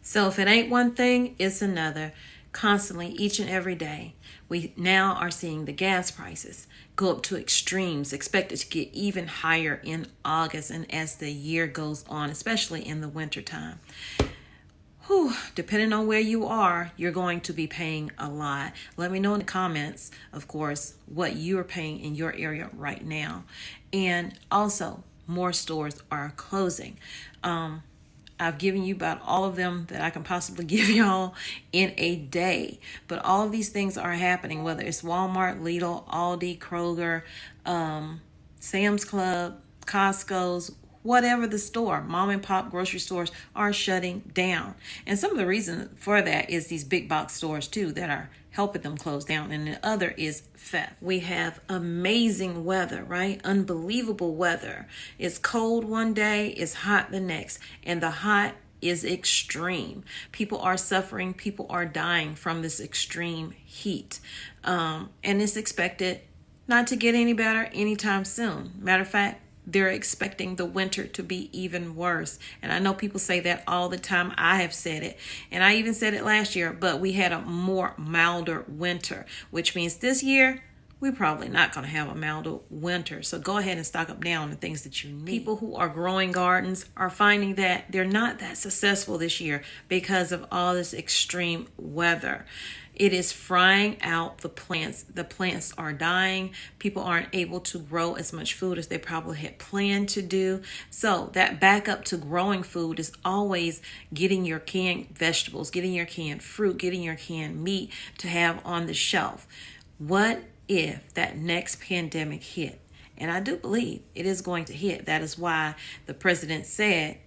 So if it ain't one thing, it's another. Constantly, each and every day, we now are seeing the gas prices go up to extremes, expected to get even higher in August and as the year goes on, especially in the winter time. Whew, depending on where you are, you're going to be paying a lot. Let me know in the comments, of course, what you're paying in your area right now. And also, more stores are closing. I've given you about all of them that I can possibly give y'all in a day. But all of these things are happening, whether it's Walmart, Lidl, Aldi, Kroger, Sam's Club, Costco's, whatever the store, mom and pop grocery stores are shutting down. And some of the reason for that is these big box stores too that are helping them close down. And the other is theft. We have amazing weather, right? Unbelievable weather. It's cold one day, it's hot the next. And the hot is extreme. People are suffering, people are dying from this extreme heat. And it's expected not to get any better anytime soon. Matter of fact, they're expecting the winter to be even worse. And I know people say that all the time. I have said it. And I even said it last year, but we had a more milder winter, which means this year, we're probably not going to have a milder winter. So go ahead and stock up now on the things that you need. People who are growing gardens are finding that they're not that successful this year because of all this extreme weather. It is frying out the plants. The plants are dying. People aren't able to grow as much food as they probably had planned to do. So that backup to growing food is always getting your canned vegetables, getting your canned fruit, getting your canned meat to have on the shelf. What if that next pandemic hit? And I do believe it is going to hit. That is why the president said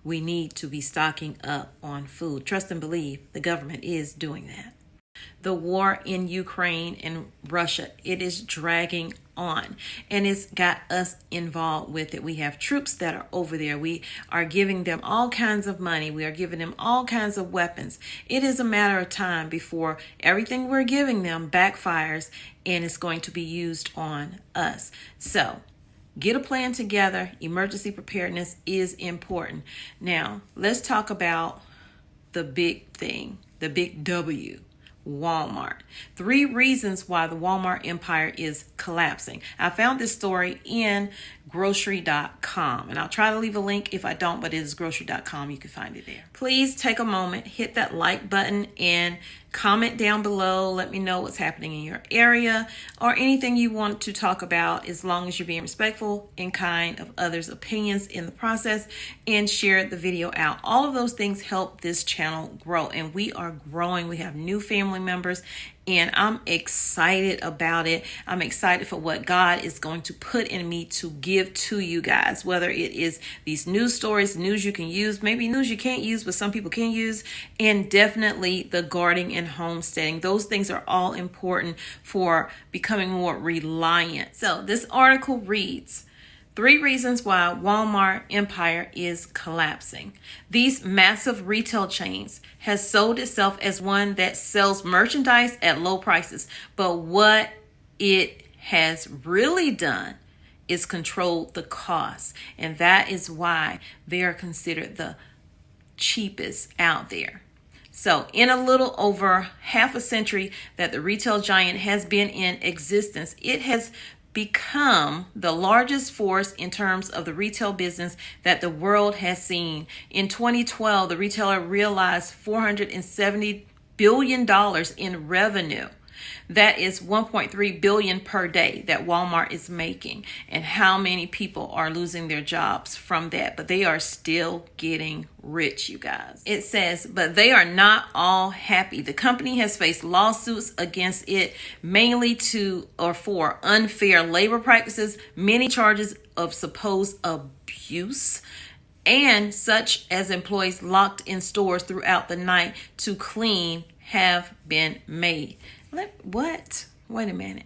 we need to be stocking up on food. Trust and believe the government is doing that. The war in Ukraine and Russia, it is dragging on, and it's got us involved with it. We have troops that are over there. We are giving them all kinds of money. We are giving them all kinds of weapons. It is a matter of time before everything we're giving them backfires and it's going to be used on us. So get a plan together. Emergency preparedness is important. Now, let's talk about the big thing, the big W. Walmart. 3 reasons why the Walmart empire is collapsing. I found this story in grocery.com, and I'll try to leave a link if I don't, but it is grocery.com. You can find it there. Please take a moment, hit that like button, and comment down below. Let me know what's happening in your area or anything you want to talk about, as long as you're being respectful and kind of others' opinions in the process, and share the video out. All of those things help this channel grow, and we are growing. We have new family members, and I'm excited about it. I'm excited for what God is going to put in me to give to you guys, whether it is these news stories, news you can use, maybe news you can't use, but some people can use, and definitely the gardening and homesteading. Those things are all important for becoming more reliant. So this article reads, 3 reasons why Walmart empire is collapsing. These massive retail chains has sold itself as one that sells merchandise at low prices. But what it has really done is controlled the cost. And that is why they are considered the cheapest out there. So in a little over half a century that the retail giant has been in existence, it has become the largest force in terms of the retail business that the world has seen. In 2012, the retailer realized $470 billion in revenue. That is $1.3 billion per day that Walmart is making. And how many people are losing their jobs from that? But they are still getting rich, you guys. It says, but they are not all happy. The company has faced lawsuits against it, mainly for unfair labor practices, many charges of supposed abuse, and such as employees locked in stores throughout the night to clean have been made. What? Wait a minute.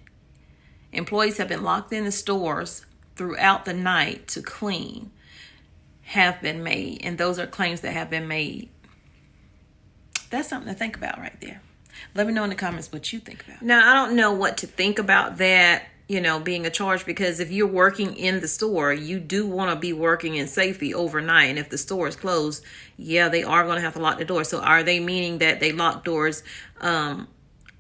Employees have been locked in the stores throughout the night to clean have been made. And those are claims that have been made. That's something to think about right there. Let me know in the comments what you think about. Now, I don't know what to think about that. being a charge, because if you're working in the store, you do want to be working in safety overnight. And if the store is closed, yeah, they are going to have to lock the door. So are they meaning that they lock doors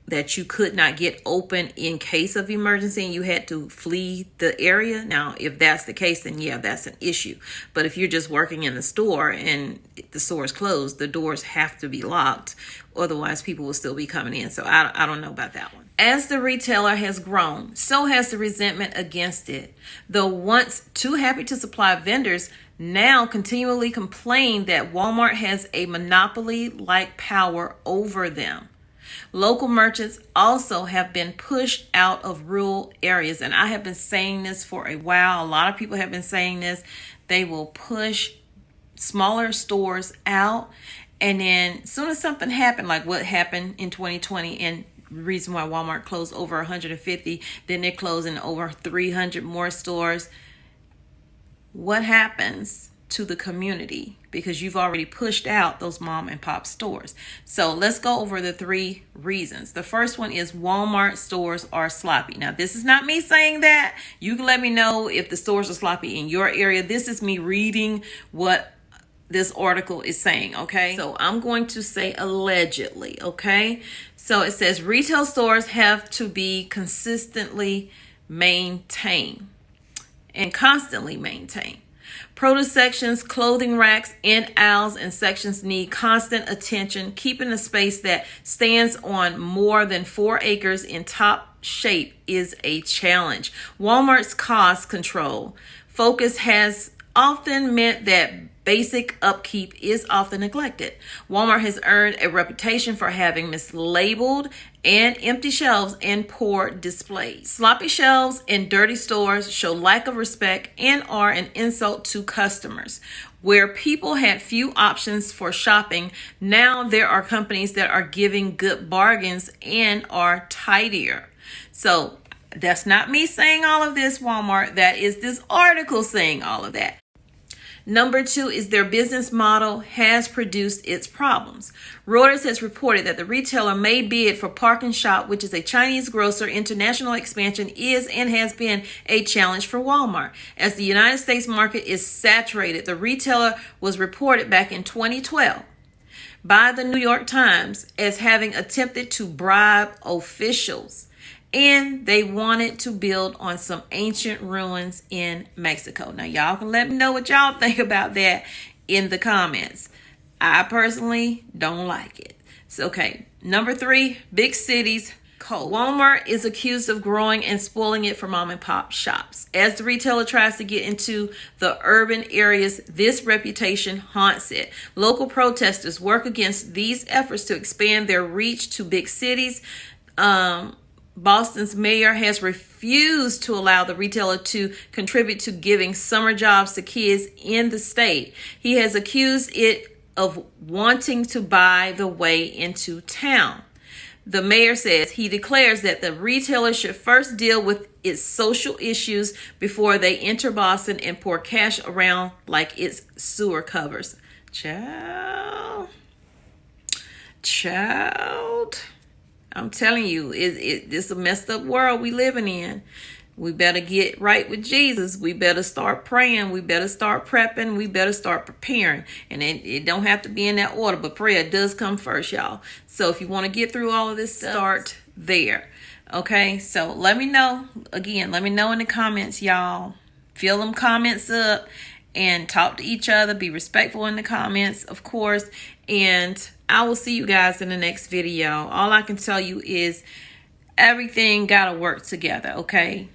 that you could not get open in case of emergency and you had to flee the area? Now, if that's the case, then yeah, that's an issue. But if you're just working in the store and the store is closed, the doors have to be locked. Otherwise, people will still be coming in. So I don't know about that one. As the retailer has grown, so has the resentment against it. Though once too happy to supply vendors, now continually complain that Walmart has a monopoly-like power over them. Local merchants also have been pushed out of rural areas. And I have been saying this for a while. A lot of people have been saying this. They will push smaller stores out. And then as soon as something happened, like what happened in 2020, and the reason why Walmart closed over 150, then they're closing over 300 more stores. What happens to the community? Because you've already pushed out those mom and pop stores. So let's go over the 3 reasons. The first one is Walmart stores are sloppy. Now, this is not me saying that. You can let me know if the stores are sloppy in your area. This is me reading what this article is saying, okay? So I'm going to say allegedly, okay? So it says retail stores have to be consistently maintained and constantly maintained. Produce sections, clothing racks, and aisles and sections need constant attention. Keeping a space that stands on more than 4 acres in top shape is a challenge. Walmart's cost control focus has often meant that basic upkeep is often neglected. Walmart has earned a reputation for having mislabeled and empty shelves and poor displays. Sloppy shelves and dirty stores show lack of respect and are an insult to customers. Where people had few options for shopping, now there are companies that are giving good bargains and are tidier. So that's not me saying all of this, Walmart. That is this article saying all of that. Number 2 is their business model has produced its problems. Reuters has reported that the retailer may bid for Park and Shop, which is a Chinese grocer. International expansion is and has been a challenge for Walmart. As the United States market is saturated, the retailer was reported back in 2012 by the New York Times as having attempted to bribe officials. And they wanted to build on some ancient ruins in Mexico. Now, y'all can let me know what y'all think about that in the comments. I personally don't like it. So, okay, number 3, big cities, cold. Walmart is accused of growing and spoiling it for mom and pop shops. As the retailer tries to get into the urban areas, this reputation haunts it. Local protesters work against these efforts to expand their reach to big cities. Boston's mayor has refused to allow the retailer to contribute to giving summer jobs to kids in the state. He has accused it of wanting to buy the way into town. The mayor says he declares that the retailer should first deal with its social issues before they enter Boston and pour cash around like its sewer covers. Child. I'm telling you, it's a messed up world we living in. We better get right with Jesus. We better start praying. We better start prepping. We better start preparing. And it don't have to be in that order, but prayer does come first, y'all. So if you want to get through all of this, start there. Okay, so let me know. Again, let me know in the comments, y'all. Fill them comments up and talk to each other. Be respectful in the comments, of course. And I will see you guys in the next video. All I can tell you is everything gotta work together, okay?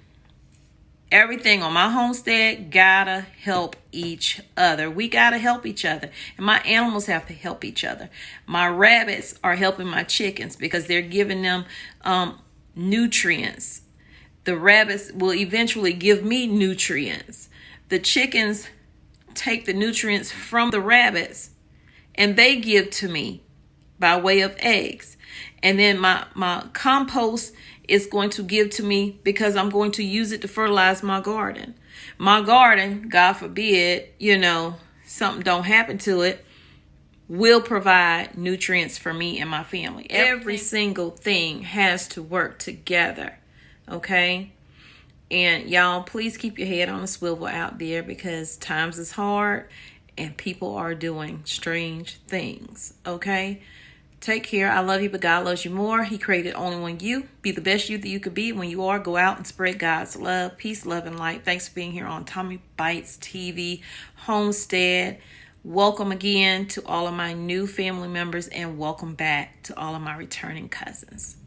Everything on my homestead gotta help each other. We gotta help each other. And my animals have to help each other. My rabbits are helping my chickens because they're giving them nutrients. The rabbits will eventually give me nutrients. The chickens take the nutrients from the rabbits and they give to me by way of eggs. And then my compost is going to give to me because I'm going to use it to fertilize my garden. My garden, God forbid, something don't happen to it, will provide nutrients for me and my family. Every single thing has to work together, okay? And y'all, please keep your head on a swivel out there, because times is hard and people are doing strange things. Okay? Take care. I love you, but God loves you more. He created only one you. Be the best you that you could be. When you are, go out and spread God's love, peace, love, and light. Thanks for being here on Tommy Bites TV, Homestead. Welcome again to all of my new family members, and welcome back to all of my returning cousins.